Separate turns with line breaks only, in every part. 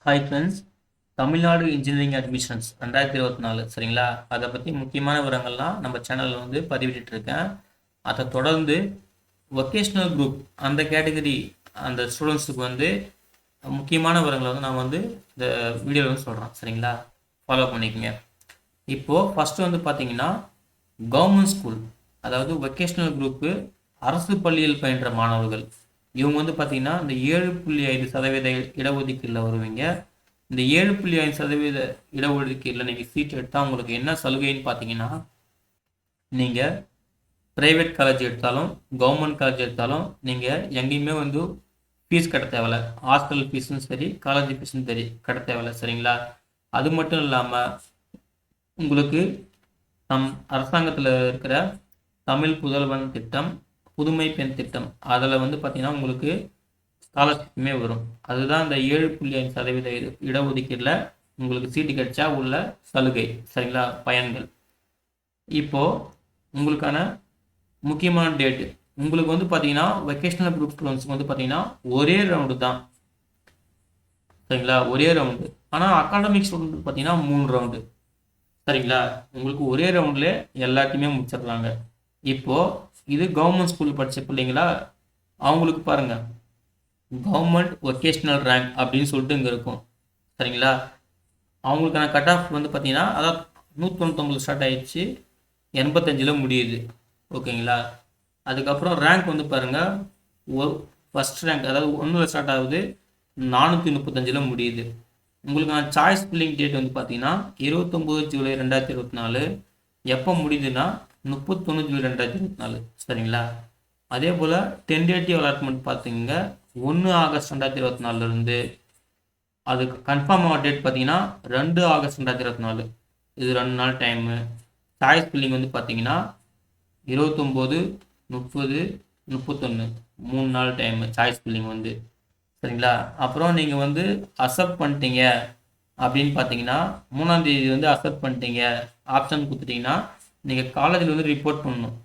Hi friends. Tamil Nadu engineering admissions 2024 சரிங்களா? அதை பற்றி முக்கியமான விவரங்கள்லாம் நம்ம சேனலில் வந்து பதிவிட்டு இருக்கேன். அதை தொடர்ந்து வொக்கேஷ்னல் குரூப் அந்த கேட்டகரி அந்த ஸ்டூடெண்ட்ஸுக்கு வந்து முக்கியமான விவரங்களை வந்து நான் வந்து இந்த வீடியோவில் வந்து சொல்கிறேன் சரிங்களா? ஃபாலோ பண்ணிக்கோங்க. இப்போது ஃபஸ்ட்டு வந்து பார்த்தீங்கன்னா கவர்மெண்ட் ஸ்கூல், அதாவது வொக்கேஷ்னல் குரூப்பு அரசு பள்ளியில் பயின்ற மாணவர்கள் இவங்க வந்து பார்த்தீங்கன்னா இந்த 7.5% இடஒதுக்கீட்டில் வருவீங்க. இந்த 7.5% இடஒதுக்கீட்டில் நீங்கள் சீட் எடுத்தால் உங்களுக்கு என்ன சலுகைன்னு பார்த்தீங்கன்னா, நீங்கள் ப்ரைவேட் காலேஜ் எடுத்தாலும் கவர்மெண்ட் காலேஜ் எடுத்தாலும் நீங்கள் எங்கேயுமே வந்து ஃபீஸ் கட்ட தேவையில்ல. ஹாஸ்டல் ஃபீஸும் சரி, காலேஜ் ஃபீஸும் சரி கட்ட தேவையில்ல சரிங்களா? அது மட்டும் இல்லாமல் உங்களுக்கு நம் அரசாங்கத்தில் இருக்கிற தமிழ் புதல்வன் திட்டம், புதுமை பெண் திட்டம் அதில் வந்து பார்த்தீங்கன்னா உங்களுக்கு ஸ்காலர்ஷிப்புமே வரும். அதுதான் இந்த 7.5% இடஒதுக்கீட்டில் உங்களுக்கு சீட்டு கிடைச்சா உள்ள சலுகை சரிங்களா, பயன்கள். இப்போது உங்களுக்கான முக்கியமான டேட்டு உங்களுக்கு வந்து பார்த்தீங்கன்னா வெக்கேஷனல் குரூப் ஸ்டூடெண்ட்ஸ்க்கு வந்து பார்த்தீங்கன்னா ஒரே ரவுண்டு தான் சரிங்களா, ஒரே ரவுண்டு. ஆனால் அகாடமிக் ஸ்டூடெண்ட் பார்த்தீங்கன்னா 3 ரவுண்டு சரிங்களா. உங்களுக்கு ஒரே ரவுண்டில் எல்லாத்தையுமே முடிச்சிடுறாங்க. இப்போது இது கவர்மெண்ட் ஸ்கூல் படித்த பிள்ளைங்களா, அவங்களுக்கு பாருங்கள் கவர்மெண்ட் வொக்கேஷ்னல் ரேங்க் அப்படின்னு சொல்லிட்டு இங்கே இருக்கும் சரிங்களா. அவங்களுக்கான கட் ஆஃப் வந்து பார்த்தீங்கன்னா அதாவது 199 ஸ்டார்ட் ஆகிடுச்சு, 85 முடியுது ஓகேங்களா. அதுக்கப்புறம் ரேங்க் வந்து பாருங்கள் ஃபஸ்ட் ரேங்க் அதாவது 1 ஸ்டார்ட் ஆகுது, 435 முடியுது. உங்களுக்கான சாய்ஸ் ஃபில்லிங் டேட் வந்து பார்த்தீங்கன்னா 29 ஜூலை 2024. எப்போ முடியுதுன்னா 31 ஜூலை 2024 சரிங்களா. அதே போல் டென்டேட்டிவ் அலாட்மெண்ட் பார்த்தீங்க 1 ஆகஸ்ட் 2024 அதுக்கு கன்ஃபார்ம் ஆகிற டேட் பார்த்தீங்கன்னா 2 ஆகஸ்ட் 2024. இது 2 நாள் டைமு. சாய்ஸ் ஃபில்லிங் வந்து பார்த்தீங்கன்னா 29, 30, 31 3 நாள் டைமு சாய்ஸ் ஃபில்லிங் வந்து சரிங்களா. அப்புறம் நீங்கள் வந்து அக்செப்ட் பண்ணிட்டீங்க அப்படின்னு பார்த்தீங்கன்னா 3ஆம் தேதி வந்து அக்செப்ட் பண்ணிட்டீங்க ஆப்ஷன் கொடுத்துட்டிங்கன்னா நீங்கள் காலேஜில் வந்து ரிப்போர்ட் பண்ணணும்.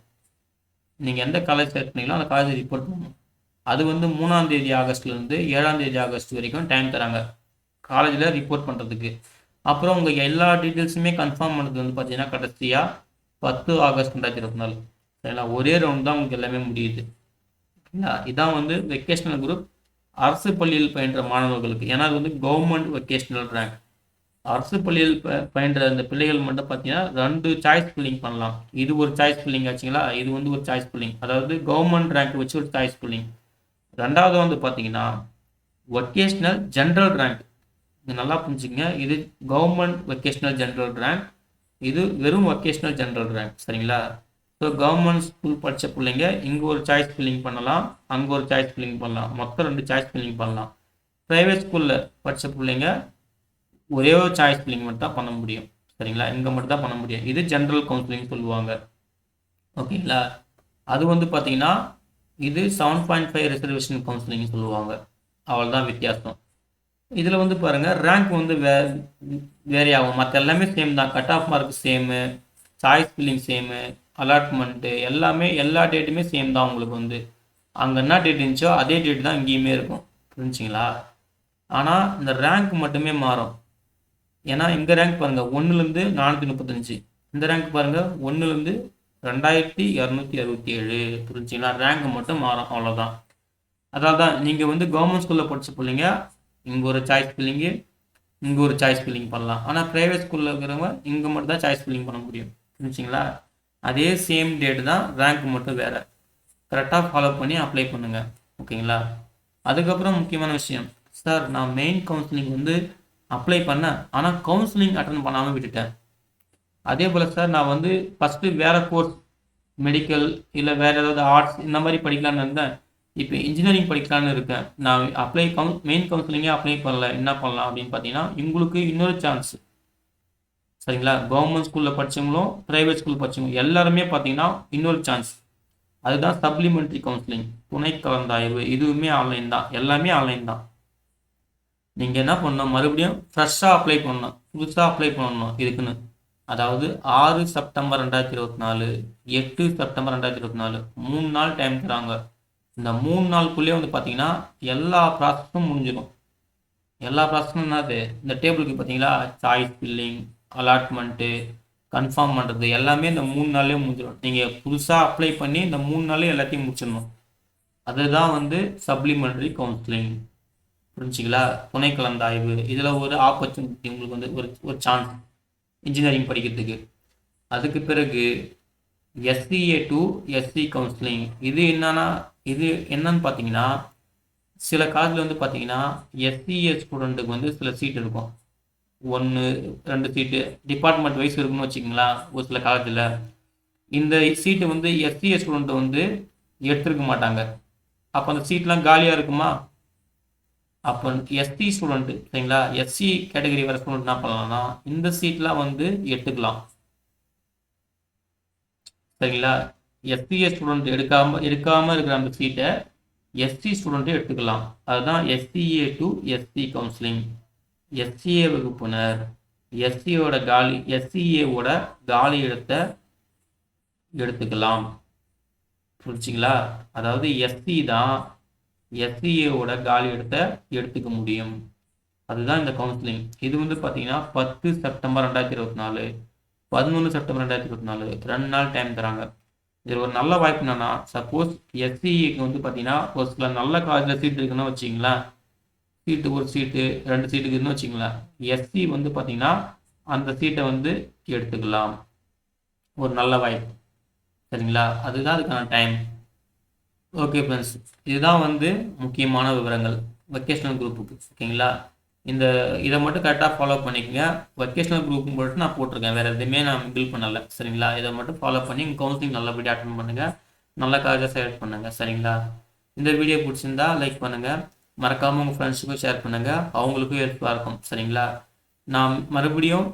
நீங்கள் எந்த காலேஜ் செலக்ட் பண்ணீங்களோ அந்த காலேஜ் ரிப்போர்ட் பண்ணணும். அது வந்து 3ஆம் தேதி ஆகஸ்ட்லேருந்து 7ஆம் தேதி ஆகஸ்ட் வரைக்கும் டைம் தராங்க காலேஜில் ரிப்போர்ட் பண்ணுறதுக்கு. அப்புறம் உங்கள் எல்லா டீட்டெயில்ஸுமே கன்ஃபார்ம் பண்ணுறது வந்து பார்த்தீங்கன்னா கடைசியாக 10 ஆகஸ்ட் 2024 சரிங்களா. ஒரே ரவுண்ட் தான் உங்களுக்கு எல்லாமே முடியுது சரிங்களா. இதான் வந்து வெக்கேஷனல் குரூப் அரசு பள்ளியில் பயின்ற மாணவர்களுக்கு. ஏன்னா அது வந்து கவர்மெண்ட் வெக்கேஷனல் ரேங்க். அரசு பள்ளியில் பயின்ற அந்த பிள்ளைகள் மட்டும் பார்த்தீங்கன்னா 2 சாய்ஸ் ஃபில்லிங் பண்ணலாம். இது ஒரு சாய்ஸ் ஃபில்லிங் ஆச்சுங்களா, இது வந்து ஒரு சாய்ஸ் ஃபில்லிங், அதாவது கவர்மெண்ட் ரேங்க் வச்சு ஒரு சாய்ஸ் ஃபில்லிங். ரெண்டாவது வந்து பார்த்தீங்கன்னா வொக்கேஷ்னல் ஜென்ரல் ரேங்க். இது நல்லா புரிஞ்சுங்க, இது கவர்மெண்ட் வொக்கேஷ்னல் ஜென்ரல் ரேங்க், இது வெறும் வொக்கேஷ்னல் ஜென்ரல் ரேங்க் சரிங்களா. ஸோ கவர்மெண்ட் ஸ்கூல் படித்த பிள்ளைங்க இங்கே ஒரு சாய்ஸ் ஃபில்லிங் பண்ணலாம், அங்கே ஒரு சாய்ஸ் ஃபில்லிங் பண்ணலாம், மொத்தம் 2 சாய்ஸ் ஃபில்லிங் பண்ணலாம். ப்ரைவேட் ஸ்கூலில் படித்த பிள்ளைங்க ஒரே ஒரு சாய்ஸ் ஃபில்லிங் மட்டும் தான் பண்ண முடியும் சரிங்களா, இங்கே மட்டும் தான் பண்ண முடியும். இது ஜென்ரல் கவுன்சிலிங் சொல்லுவாங்க ஓகேங்களா. அது வந்து பார்த்தீங்கன்னா இது 7.5 ரிசர்வேஷன் கவுன்சிலிங் சொல்லுவாங்க. அவ்வளோதான் வித்தியாசம். இதில் வந்து பாருங்கள் ரேங்க் வந்து வேரி ஆகும், மற்ற எல்லாமே சேம் தான். Cut off mark same, choice filling same, allotment எல்லாமே எல்லா டேட்டுமே சேம் தான். உங்களுக்கு வந்து அங்கே என்ன டேட் இருந்துச்சோ அதே டேட் தான் இங்கேயுமே இருக்கும் புரிஞ்சுங்களா. ஆனால் இந்த ரேங்க் மட்டுமே மாறும். ஏன்னா இந்த ரேங்க் பாருங்கள் 1லேருந்து 435, இந்த ரேங்க் பாருங்கள் 1லேருந்து 2267 புரிஞ்சுங்களா. ரேங்க் மட்டும் மாறும் அவ்வளோதான். அதாவது தான் நீங்கள் வந்து கவர்மெண்ட் ஸ்கூலில் படித்த பிள்ளைங்க இங்கே ஒரு சாய்ஸ் ஃபில்லிங்கு, இங்கே ஒரு சாய்ஸ் ஃபில்லிங் பண்ணலாம். ஆனால் ப்ரைவேட் ஸ்கூலில் இருக்கிறவங்க இங்கே மட்டும் தான் சாய்ஸ் ஃபில்லிங் பண்ண முடியும் புரிஞ்சுங்களா. அதே சேம் டேட் தான், ரேங்க் மட்டும் வேறு. கரெக்டாக ஃபாலோ பண்ணி அப்ளை பண்ணுங்கள் ஓகேங்களா. அதுக்கப்புறம் முக்கியமான விஷயம், சார் நான் மெயின் கவுன்சிலிங் வந்து அப்ளை பண்ணேன் ஆனால் கவுன்சிலிங் அட்டன் பண்ணாமல் விட்டுட்டேன். அதே போல் சார் நான் வந்து ஃபஸ்ட்டு வேறு கோர்ஸ் மெடிக்கல் இல்லை வேறு ஏதாவது ஆர்ட்ஸ் இந்த மாதிரி படிக்கலான்னு இருந்தேன், இப்போ இன்ஜினியரிங் படிக்கலான்னு இருக்கேன், நான் மெயின் கவுன்சிலிங்கே அப்ளை பண்ணல, என்ன பண்ணலாம் அப்படின்னு பார்த்தீங்கன்னா உங்களுக்கு இன்னொரு சான்ஸ் சரிங்களா. கவர்மெண்ட் ஸ்கூலில் படித்தவங்களும் ப்ரைவேட் ஸ்கூல் படித்தவங்களும் எல்லாருமே பார்த்தீங்கன்னா இன்னொரு சான்ஸ், அதுதான் சப்ளிமெண்ட்ரி கவுன்சிலிங், துணை கலந்தாய்வு. இதுவுமே ஆன்லைன் தான், எல்லாமே ஆன்லைன் தான். நீங்கள் என்ன பண்ணணும், மறுபடியும் ஃப்ரெஷ்ஷாக அப்ளை பண்ணணும், புதுசாக அப்ளை பண்ணணும் இதுக்குன்னு. அதாவது 6 செப்டம்பர் 2024, 8 செப்டம்பர் 2024 3 நாள் டைம் தராங்க. இந்த 3 நாளுக்குள்ளேயே வந்து பார்த்தீங்கன்னா எல்லா ப்ராசஸும் முடிஞ்சிடும். எல்லா ப்ராசஸும் என்னது இந்த டேபிளுக்கு பார்த்தீங்களா, சாய்ஸ் ஃபில்லிங், அலாட்மெண்ட்டு, கன்ஃபார்ம் பண்ணுறது எல்லாமே இந்த 3 நாள்லேயே முடிஞ்சிடும். நீங்கள் புதுசாக அப்ளை பண்ணி இந்த 3 நாள்லேயே எல்லாத்தையும் முடிச்சிடணும். அதுதான் வந்து சப்ளிமெண்ட்ரி கவுன்சிலிங். புரிஞ்சுங்களா? துணை கலந்தாய்வு இதில் ஒரு ஆப்பர்ச்சுனிட்டி உங்களுக்கு வந்து ஒரு ஒரு சான்ஸ் இன்ஜினியரிங் படிக்கிறதுக்கு. அதுக்கு பிறகு எஸ்சிஏ டு எஸ்சி கவுன்சிலிங். இது என்னன்னு பார்த்தீங்கன்னா, சில காலேஜில் வந்து பார்த்தீங்கன்னா எஸ்சிஏ ஸ்டூடெண்ட்டுக்கு வந்து சில சீட் இருக்கும். 1 2 சீட்டு டிபார்ட்மெண்ட் வைஸ் இருக்குன்னு வச்சுக்கிங்களா. ஒரு சில காலேஜில் இந்த சீட்டு வந்து எஸ்சிஏ ஸ்டூடெண்ட்டை வந்து எடுத்துருக்க மாட்டாங்க. அப்போ அந்த சீட்லாம் காலியாக இருக்குமா? அப்போ எஸ்சி ஸ்டூடெண்ட்டு சரிங்களா, எஸ்சி கேட்டகரி வர ஸ்டூடெண்ட் என்ன பண்ணலாம்னா இந்த சீட்லாம் வந்து எடுத்துக்கலாம். சரிங்களா, எஸ்சிஏ ஸ்டூடெண்ட் எடுக்காமல் இருக்கிற அந்த சீட்டை எஸ்சி ஸ்டூடெண்ட்டே எடுத்துக்கலாம். அதுதான் SCA to SC counselling. SCA வகுப்பினர் எஸ்சிஏவோட காலி இடத்தை எடுத்துக்கலாம். புரிஞ்சுங்களா? அதாவது எஸ்சி தான் எஸ்சிஏவோட காலி இடத்தை எடுத்துக்க முடியும். அதுதான் இந்த கவுன்சிலிங். இது வந்து பார்த்தீங்கன்னா 10 செப்டம்பர் 2024, 11 செப்டம்பர் 2024 2 நாள் டைம் தராங்க. இது ஒரு நல்ல வாய்ப்பு என்னன்னா, சப்போஸ் எஸ்சிக்கு வந்து பார்த்தீங்கன்னா ஒரு சில நல்ல காலேஜில் சீட் இருக்குன்னு வச்சிங்களேன், ஒரு சீட்டு 2 சீட்டு இருக்குன்னு வச்சிங்களேன், எஸ்சி வந்து பார்த்தீங்கன்னா அந்த சீட்டை வந்து எடுத்துக்கலாம். ஒரு நல்ல வாய்ப்பு. சரிங்களா, அதுதான் அதுக்கான டைம். ஓகே ஃப்ரெண்ட்ஸ், இதுதான் வந்து முக்கியமான விவரங்கள் வெக்கேஷனல் குரூப்புக்கு. ஓகேங்களா, இதை மட்டும் கரெக்டாக ஃபாலோ பண்ணிக்கோங்க. வெக்கேஷனல் குரூப் மட்டும் நான் போட்டிருக்கேன், வேறு எதுவுமே நான் பில் பண்ணலை. சரிங்களா, இதை மட்டும் ஃபாலோ பண்ணி உங்கள் கவுன்சிலிங் நல்லபடியாக அட்டன் பண்ணுங்கள், நல்ல காலேஜாக செலக்ட் பண்ணுங்கள். சரிங்களா, இந்த வீடியோ பிடிச்சிருந்தா லைக் பண்ணுங்கள், மறக்காமல் உங்கள் ஃப்ரெண்ட்ஸுக்கும் ஷேர் பண்ணுங்கள், அவங்களுக்கும் ஹெல்ப்ஃபுல்லாக இருக்கும். சரிங்களா, நான் மறுபடியும்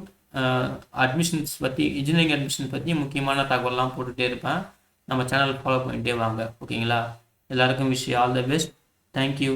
அட்மிஷன்ஸ் பற்றி, இன்ஜினியரிங் அட்மிஷன் பற்றி முக்கியமான தகவல்லாம் போட்டுகிட்டே இருப்பேன். நம்ம சேனல் ஃபாலோ பண்ணிகிட்டே வாங்க. ஓகேங்களா, எல்லாருக்கும் wish all the best. Thank you.